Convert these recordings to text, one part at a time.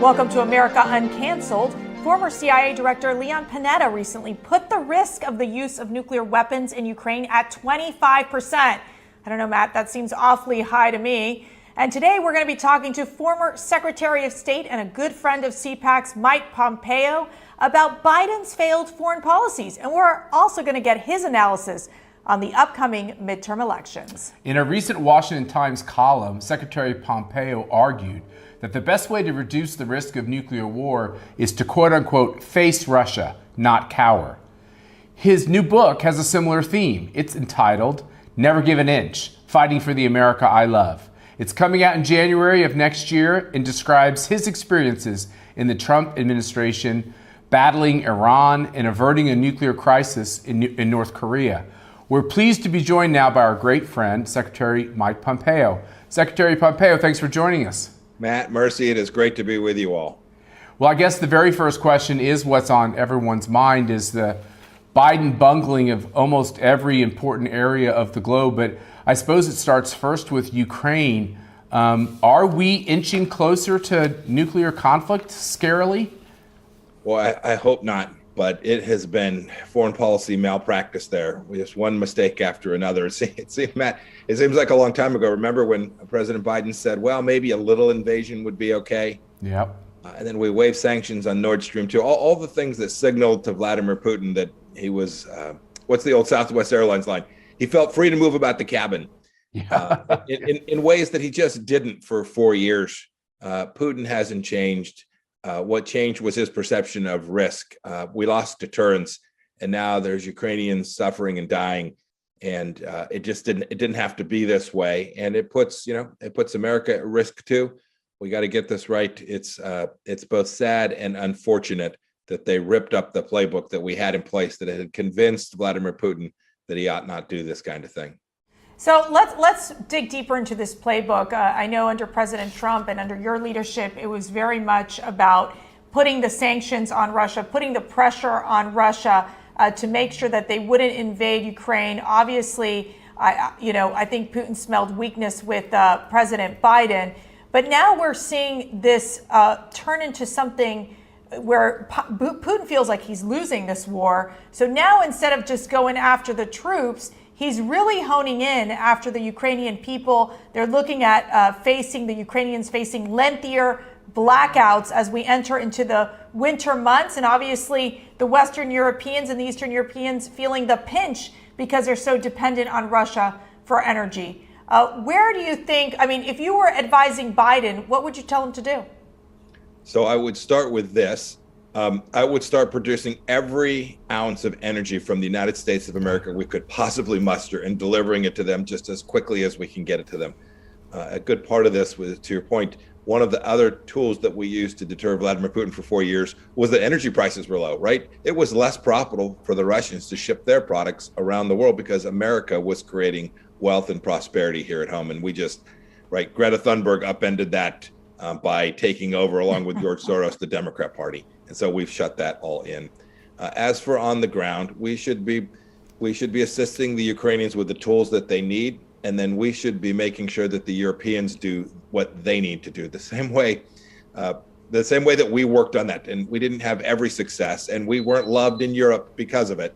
Welcome to America Uncanceled. Former CIA Director Leon Panetta recently put the risk of the use of nuclear weapons in Ukraine at 25%. I don't know, Matt, that seems awfully high to me. And today we're going to be talking to former Secretary of State and a good friend of CPAC's Mike Pompeo about Biden's failed foreign policies. And we're also going to get his analysis on the upcoming midterm elections. In a recent Washington Times column, Secretary Pompeo argued that the best way to reduce the risk of nuclear war is to quote-unquote face Russia, not cower. His new book has a similar theme. It's entitled Never Give an Inch, Fighting for the America I Love. It's coming out in January of next year and describes his experiences in the Trump administration battling Iran and averting a nuclear crisis in North Korea. We're pleased to be joined now by our great friend, Secretary Mike Pompeo. Secretary Pompeo, thanks for joining us. Matt, Mercy, it is great to be with you all. Well, I guess the very first question is what's on everyone's mind is the Biden bungling of almost every important area of the globe. But I suppose it starts first with Ukraine. Are we inching closer to nuclear conflict, scarily? Well, I hope not, but it has been foreign policy malpractice there. Just one mistake after another. Matt, it seems like a long time ago. Remember when President Biden said, well, maybe a little invasion would be okay? Yep. And then we waived sanctions on Nord Stream 2. All the things that signaled to Vladimir Putin that he was, what's the old Southwest Airlines line? He felt free to move about the cabin in ways that he just didn't for 4 years. Putin hasn't changed. What changed was his perception of risk. We lost deterrence, and now there's Ukrainians suffering and dying, and it didn't have to be this way. And it puts America at risk too. We got to get this right. It's both sad and unfortunate that they ripped up the playbook that we had in place that had convinced Vladimir Putin that he ought not do this kind of thing. So let's dig deeper into this playbook. I know under President Trump and under your leadership, it was very much about putting the sanctions on Russia, putting the pressure on Russia to make sure that they wouldn't invade Ukraine. Obviously, I think Putin smelled weakness with President Biden. But now we're seeing this turn into something where Putin feels like he's losing this war. So now instead of just going after the troops, he's really honing in after the Ukrainian people. They're looking at the Ukrainians facing lengthier blackouts as we enter into the winter months. And obviously the Western Europeans and the Eastern Europeans feeling the pinch because they're so dependent on Russia for energy. Where do you think, if you were advising Biden, what would you tell him to do? So I would start with this. I would start producing every ounce of energy from the United States of America we could possibly muster and delivering it to them just as quickly as we can get it to them. A good part of this was, to your point, one of the other tools that we used to deter Vladimir Putin for 4 years was that energy prices were low, right? It was less profitable for the Russians to ship their products around the world because America was creating wealth and prosperity here at home. And we just, Greta Thunberg upended that by taking over, along with George Soros, the Democrat Party. And so we've shut that all in. As for on the ground, we should be assisting the Ukrainians with the tools that they need, and then we should be making sure that the Europeans do what they need to do. The same way that we worked on that, and we didn't have every success, and we weren't loved in Europe because of it.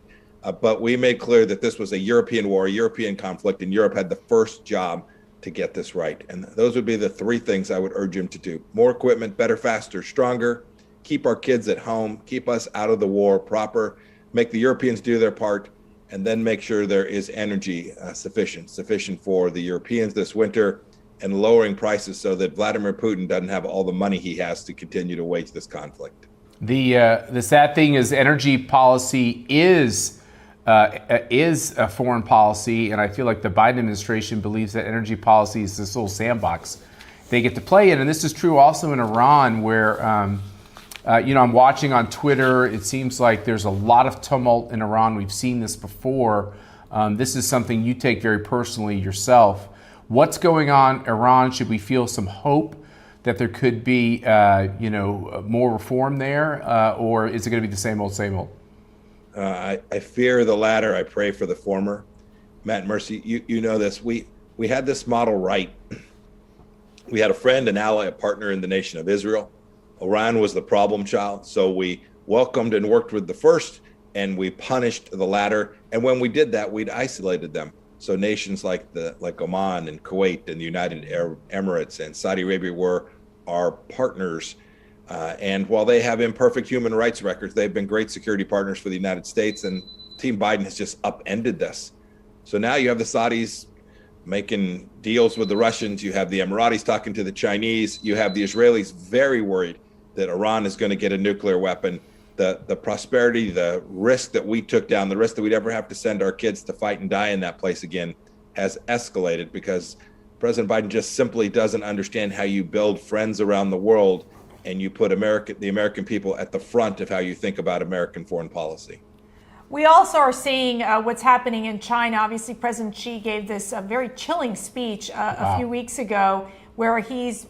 But we made clear that this was a European war, a European conflict, and Europe had the first job to get this right. And those would be the three things I would urge him to do. More equipment, better, faster, stronger. Keep our kids at home, keep us out of the war proper, make the Europeans do their part, and then make sure there is energy sufficient for the Europeans this winter, and lowering prices so that Vladimir Putin doesn't have all the money he has to continue to wage this conflict. The sad thing is energy policy is a foreign policy, and I feel like the Biden administration believes that energy policy is this little sandbox they get to play in. And this is true also in Iran, where I'm watching on Twitter. It seems like there's a lot of tumult in Iran. We've seen this before. This is something you take very personally yourself. What's going on in Iran? Should we feel some hope that there could be, more reform there, or is it going to be the same old, same old? I fear the latter. I pray for the former. Matt, Mercy, you know this. We had this model right. We had a friend, an ally, a partner in the nation of Israel. Iran was the problem child. So we welcomed and worked with the first, and we punished the latter. And when we did that, we'd isolated them. So nations like Oman and Kuwait and the United Arab Emirates and Saudi Arabia were our partners. And while they have imperfect human rights records, they've been great security partners for the United States. And Team Biden has just upended this. So now you have the Saudis making deals with the Russians. You have the Emiratis talking to the Chinese. You have the Israelis very worried that Iran is going to get a nuclear weapon. The prosperity, the risk that we took down, the risk that we'd ever have to send our kids to fight and die in that place again has escalated because President Biden just simply doesn't understand how you build friends around the world and you put the American people at the front of how you think about American foreign policy. We also are seeing what's happening in China. Obviously, President Xi gave this very chilling speech a few weeks ago where he's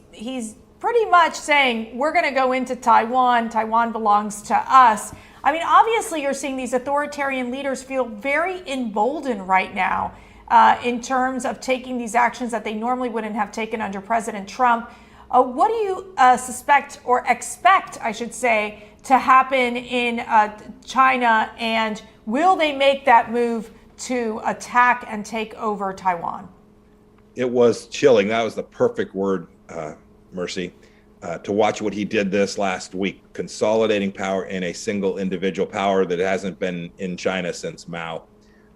pretty much saying, we're going to go into Taiwan. Taiwan belongs to us. I mean, obviously, you're seeing these authoritarian leaders feel very emboldened right now in terms of taking these actions that they normally wouldn't have taken under President Trump. What do you suspect or expect, I should say, to happen in China? And will they make that move to attack and take over Taiwan? It was chilling. That was the perfect word, Mercy, to watch what he did this last week, consolidating power in a single individual power that hasn't been in China since Mao.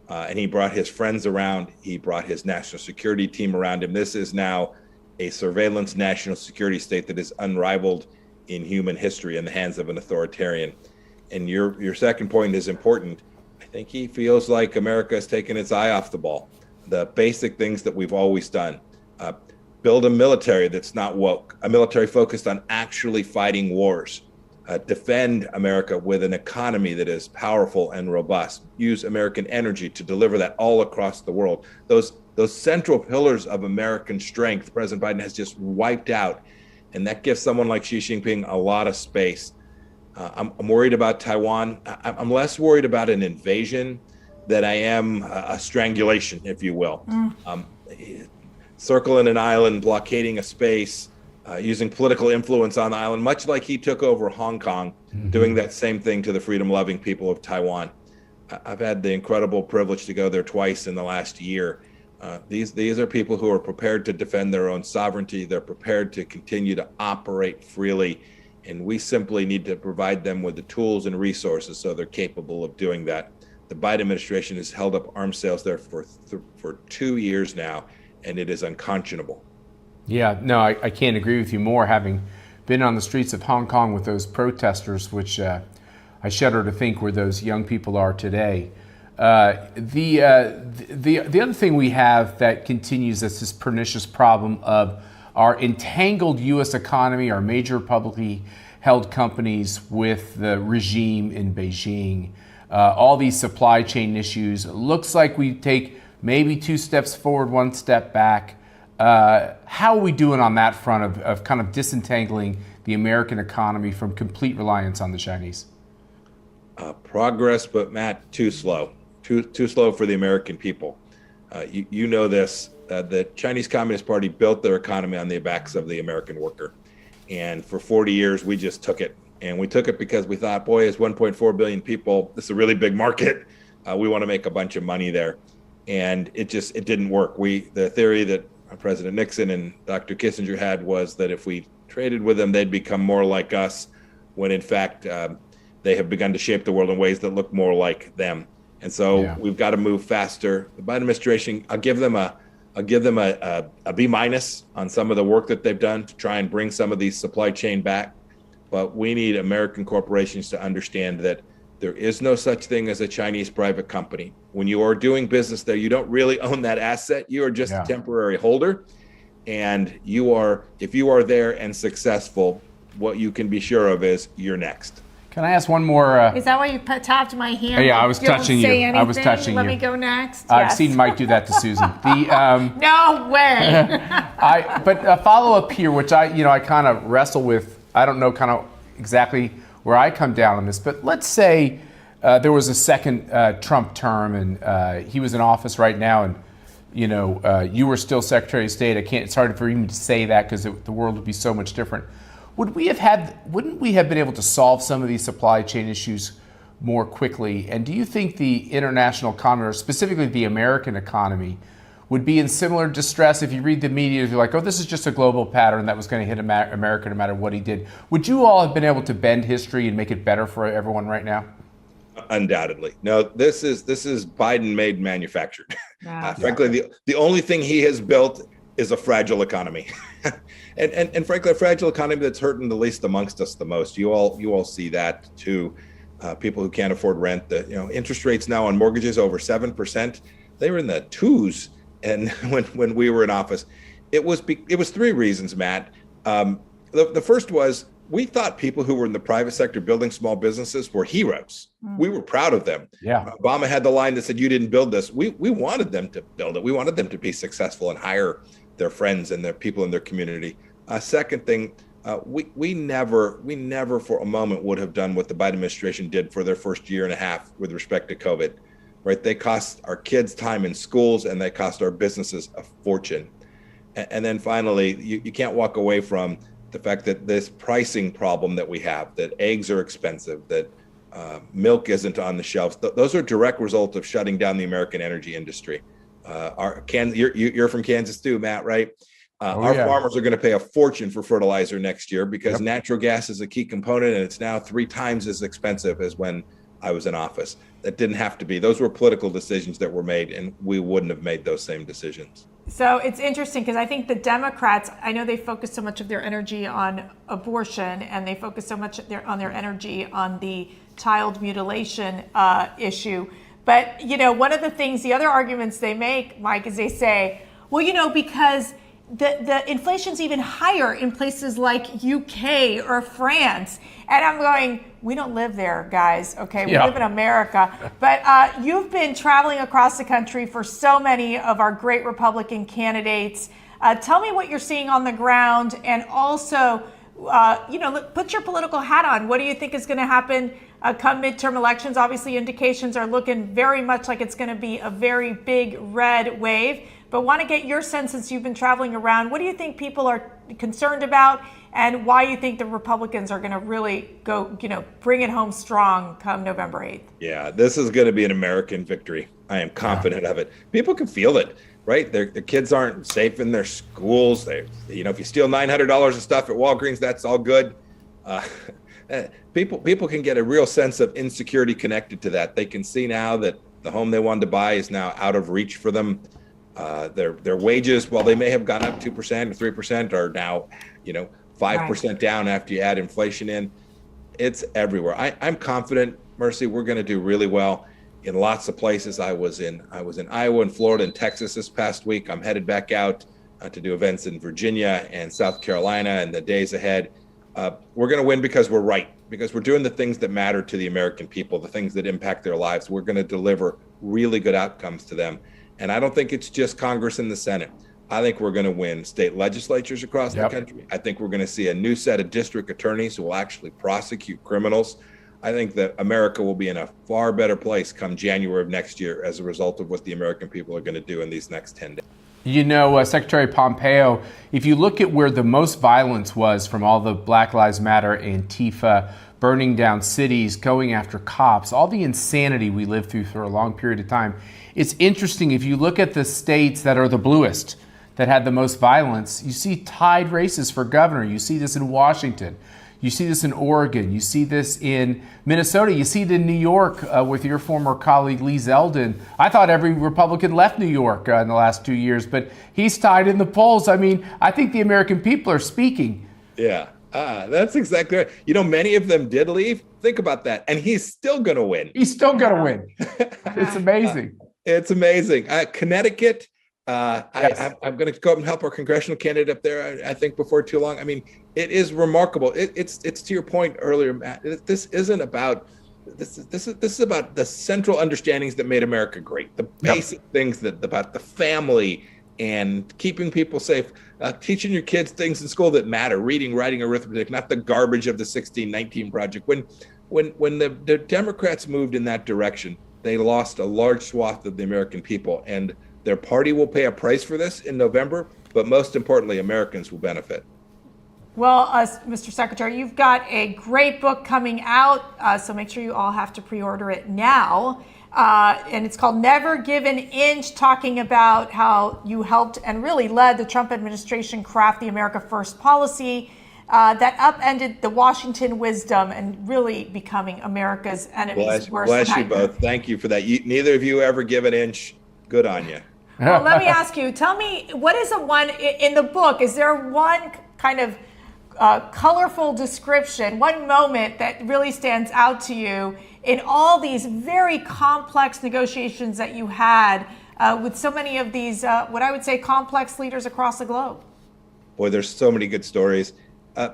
And he brought his friends around. He brought his national security team around him. This is now a surveillance national security state that is unrivaled in human history in the hands of an authoritarian. And your second point is important. I think he feels like America has taken its eye off the ball. The basic things that we've always done. Build a military that's not woke, a military focused on actually fighting wars. Defend America with an economy that is powerful and robust. Use American energy to deliver that all across the world. Those central pillars of American strength, President Biden has just wiped out. And that gives someone like Xi Jinping a lot of space. I'm worried about Taiwan. I'm less worried about an invasion than I am a strangulation, if you will. Circling an island, blockading a space, using political influence on the island, much like he took over Hong Kong, doing that same thing to the freedom-loving people of Taiwan. I've had the incredible privilege to go there twice in the last year. These are people who are prepared to defend their own sovereignty. They're prepared to continue to operate freely. And we simply need to provide them with the tools and resources so they're capable of doing that. The Biden administration has held up arms sales there for 2 years now, and it is unconscionable. Yeah, no, I can't agree with you more, having been on the streets of Hong Kong with those protesters, which I shudder to think where those young people are today. The other thing we have that continues is this pernicious problem of our entangled U.S. economy, our major publicly held companies with the regime in Beijing. All these supply chain issues. It looks like we take maybe 2 steps forward, 1 step back. How are we doing on that front of kind of disentangling the American economy from complete reliance on the Chinese? Progress, but Matt, too slow. Too slow for the American people. You know this. The Chinese Communist Party built their economy on the backs of the American worker. And for 40 years, we just took it. And we took it because we thought, boy, it's 1.4 billion people. This is a really big market. We want to make a bunch of money there. And it didn't work. The theory that President Nixon and Dr. Kissinger had was that if we traded with them, they'd become more like us, when in fact, they have begun to shape the world in ways that look more like them. And so we've got to move faster. The Biden administration, I'll give them a B- on some of the work that they've done to try and bring some of these supply chain back. But we need American corporations to understand that there is no such thing as a Chinese private company. When you are doing business there, you don't really own that asset. You are just a temporary holder. And if you are there and successful, what you can be sure of is you're next. Can I ask one more? Is that why you tapped my hand? Yeah, I was touching you. I was touching you. Let me go next. I've seen Mike do that to Susan. No way. But a follow up here, which I kind of wrestle with. I don't know kind of exactly where I come down on this, but let's say there was a second Trump term and he was in office right now, and you were still Secretary of State. It's hard for me to say that because the world would be so much different. wouldn't we have been able to solve some of these supply chain issues more quickly? And do you think the international economy, or specifically the American economy, would be in similar distress if you read the media, you're like, oh, this is just a global pattern that was going to hit America no matter what he did? Would you all have been able to bend history and make it better for everyone right now? Undoubtedly. No, this is Biden made manufactured. Yeah. Frankly, the only thing he has built is a fragile economy. and frankly, a fragile economy that's hurting the least amongst us the most. You all see that too. People who can't afford rent, interest rates now on mortgages over 7%. They were in the twos. And when we were in office, it was three reasons, Matt. The first was, we thought people who were in the private sector building small businesses were heroes. We were proud of them. Yeah. Obama had the line that said, you didn't build this. We wanted them to build it. We wanted them to be successful and hire their friends and their people in their community. Second thing, we never for a moment would have done what the Biden administration did for their first year and a half with respect to COVID, right? They cost our kids time in schools and they cost our businesses a fortune. And then finally, you can't walk away from the fact that this pricing problem that we have, that eggs are expensive, that milk isn't on the shelves, those are direct result of shutting down the American energy industry. You're from Kansas too, Matt, right? Our farmers are going to pay a fortune for fertilizer next year because natural gas is a key component, and it's now 3 times as expensive as when I was in office. That didn't have to be. Those were political decisions that were made, and we wouldn't have made those same decisions. So it's interesting because I think the Democrats, I know they focus so much of their energy on abortion, and they focus so much on their energy on the child mutilation issue. But, one of the things, the other arguments they make, Mike, is they say, well, because the inflation's even higher in places like UK or France. And I'm going, we don't live there, guys. Okay, we live in America. But you've been traveling across the country for so many of our great Republican candidates. Tell me what you're seeing on the ground, and also, put your political hat on. What do you think is going to happen come midterm elections? Obviously, indications are looking very much like it's going to be a very big red wave. But want to get your sense, since you've been traveling around. What do you think people are concerned about, and why you think the Republicans are going to really go, bring it home strong come November 8th? Yeah, this is going to be an American victory. I am confident of it. People can feel it, right? Their kids aren't safe in their schools. If you steal $900 of stuff at Walgreens, that's all good. People can get a real sense of insecurity connected to that. They can see now that the home they wanted to buy is now out of reach for them. Their wages, while they may have gone up 2% or 3%, are now, 5% down after you add inflation in. It's everywhere. I'm confident, Mercy, we're going to do really well in lots of places. I was in Iowa and Florida and Texas this past week. I'm headed back out to do events in Virginia and South Carolina in the days ahead. We're going to win because we're right, because we're doing the things that matter to the American people, the things that impact their lives. We're going to deliver really good outcomes to them. And I don't think it's just Congress and the Senate. I think we're going to win state legislatures across the country. I think we're going to see a new set of district attorneys who will actually prosecute criminals. I think that America will be in a far better place come January of next year as a result of what the American people are going to do in these next 10 days. Secretary Pompeo, if you look at where the most violence was from all the Black Lives Matter, Antifa, burning down cities, going after cops, all the insanity we lived through for a long period of time, it's interesting, if you look at the states that are the bluest, that had the most violence, you see tied races for governor. You see this in Washington. You see this in Oregon. You see this in Minnesota. You see it in New York with your former colleague Lee Zeldin. I thought every Republican left New York in the last 2 years, but he's tied in the polls. I mean, I think the American people are speaking. Yeah, that's exactly right. Many of them did leave. Think about that. And he's still going to win. He's still going to win. It's amazing. It's amazing. Connecticut, I'm going to go up and help our congressional candidate up there, I think, before too long. I mean, it is remarkable. It's to your point earlier, Matt. This isn't about this is about the central understandings that made America great. The basic things about the family and keeping people safe, teaching your kids things in school that matter, reading, writing, arithmetic, not the garbage of the 1619 project. When the Democrats moved in that direction, they lost a large swath of the American people, and their party will pay a price for this in November, but most importantly, Americans will benefit. Well, Mr. Secretary, you've got a great book coming out, so make sure you all have to pre-order it now. And it's called Never Give an Inch, talking about how you helped and really led the Trump administration craft the America First policy that upended the Washington wisdom and really becoming America's enemy's worst Bless you nightmare. both. Thank you for that. Neither of you ever give an inch. Good on you. Well, let me ask you, tell me, what is in the book, is there one kind of colorful description, one moment that really stands out to you in all these very complex negotiations that you had with so many of these, what I would say, complex leaders across the globe? Boy, there's so many good stories.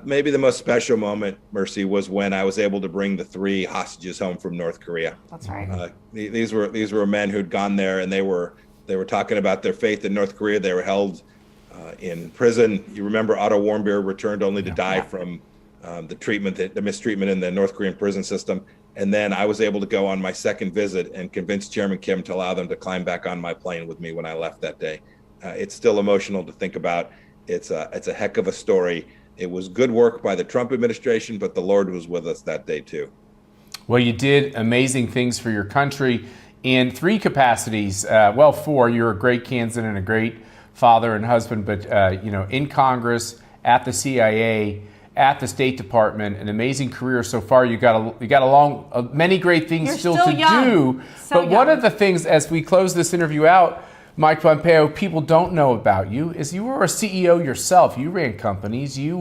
Maybe the most special moment, Mercy, was when I was able to bring the 3 hostages home from North Korea. That's right. These were men who'd gone there, and they were talking about their faith in North Korea. They were held in prison. You remember Otto Warmbier returned only to die from the mistreatment in the North Korean prison system. And then I was able to go on my second visit and convince Chairman Kim to allow them to climb back on my plane with me when I left that day. It's still emotional to think about. It's a heck of a story. It was good work by the Trump administration, but the Lord was with us that day too. Well, you did amazing things for your country in 3 capacities. Well, 4. You're a great candidate and a great father and husband, but in Congress, at the CIA, at the State Department, an amazing career so far. You got along many great things still to do. But one of the things, as we close this interview out, Mike Pompeo, people don't know about you is you were a CEO yourself. You ran companies. You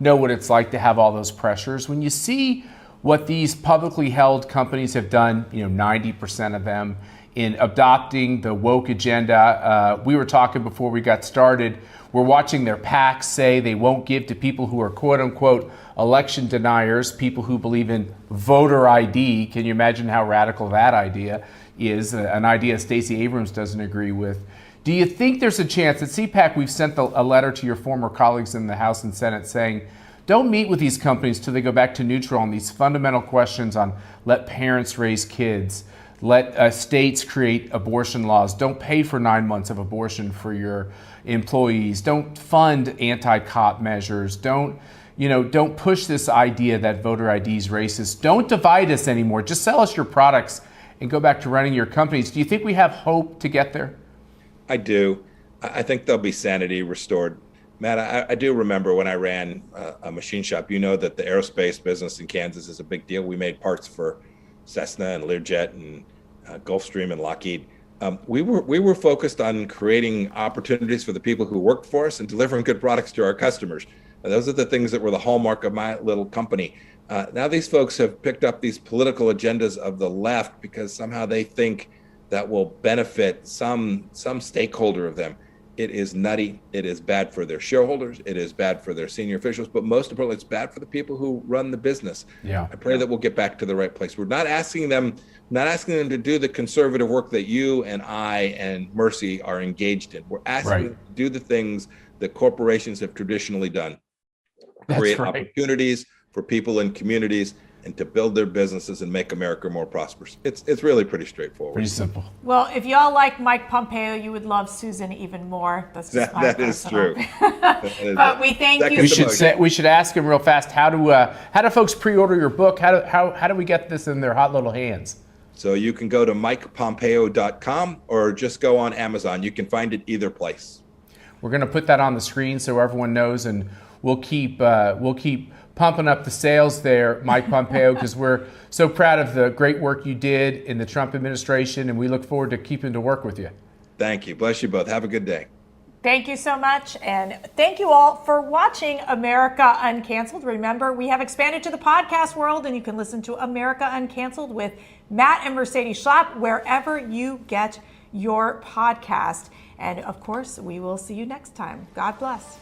know what it's like to have all those pressures. When you see what these publicly held companies have done, 90% of them, in adopting the woke agenda. We were talking before we got started. We're watching their PACs say they won't give to people who are quote unquote election deniers, people who believe in voter ID. Can you imagine how radical that idea is? An idea Stacey Abrams doesn't agree with. Do you think there's a chance at CPAC we've sent a letter to your former colleagues in the House and Senate saying, don't meet with these companies till they go back to neutral on these fundamental questions on let parents raise kids, let states create abortion laws, don't pay for 9 months of abortion for your employees, don't fund anti-cop measures, don't push this idea that voter ID is racist, don't divide us anymore, just sell us your products and go back to running your companies. Do you think we have hope to get there? I do. I think there'll be sanity restored. Matt, I do remember when I ran a machine shop. You know that the aerospace business in Kansas is a big deal. We made parts for Cessna and Learjet and Gulfstream and Lockheed. We were focused on creating opportunities for the people who worked for us and delivering good products to our customers. Those are the things that were the hallmark of my little company. Now these folks have picked up these political agendas of the left because somehow they think that will benefit some stakeholder of them. It is nutty. It is bad for their shareholders. It is bad for their senior officials. But most importantly, it's bad for the people who run the business. Yeah. I pray that we'll get back to the right place. We're not asking them to do the conservative work that you and I and Mercy are engaged in. We're asking them to do the things that corporations have traditionally done. Create opportunities for people in communities and to build their businesses and make America more prosperous. It's really pretty straightforward. Pretty simple. Well, if y'all like Mike Pompeo, you would love Susan even more. That is true. But we thank you. We should ask him real fast. How do folks pre-order your book? How do we get this in their hot little hands? So you can go to mikepompeo.com or just go on Amazon. You can find it either place. We're going to put that on the screen so everyone knows, and we'll keep pumping up the sales there, Mike Pompeo, because we're so proud of the great work you did in the Trump administration, and we look forward to keeping to work with you. Thank you. Bless you both. Have a good day. Thank you so much. And thank you all for watching America Uncanceled. Remember, we have expanded to the podcast world, and you can listen to America Uncanceled with Matt and Mercedes Schlapp wherever you get your podcast. And of course, we will see you next time. God bless.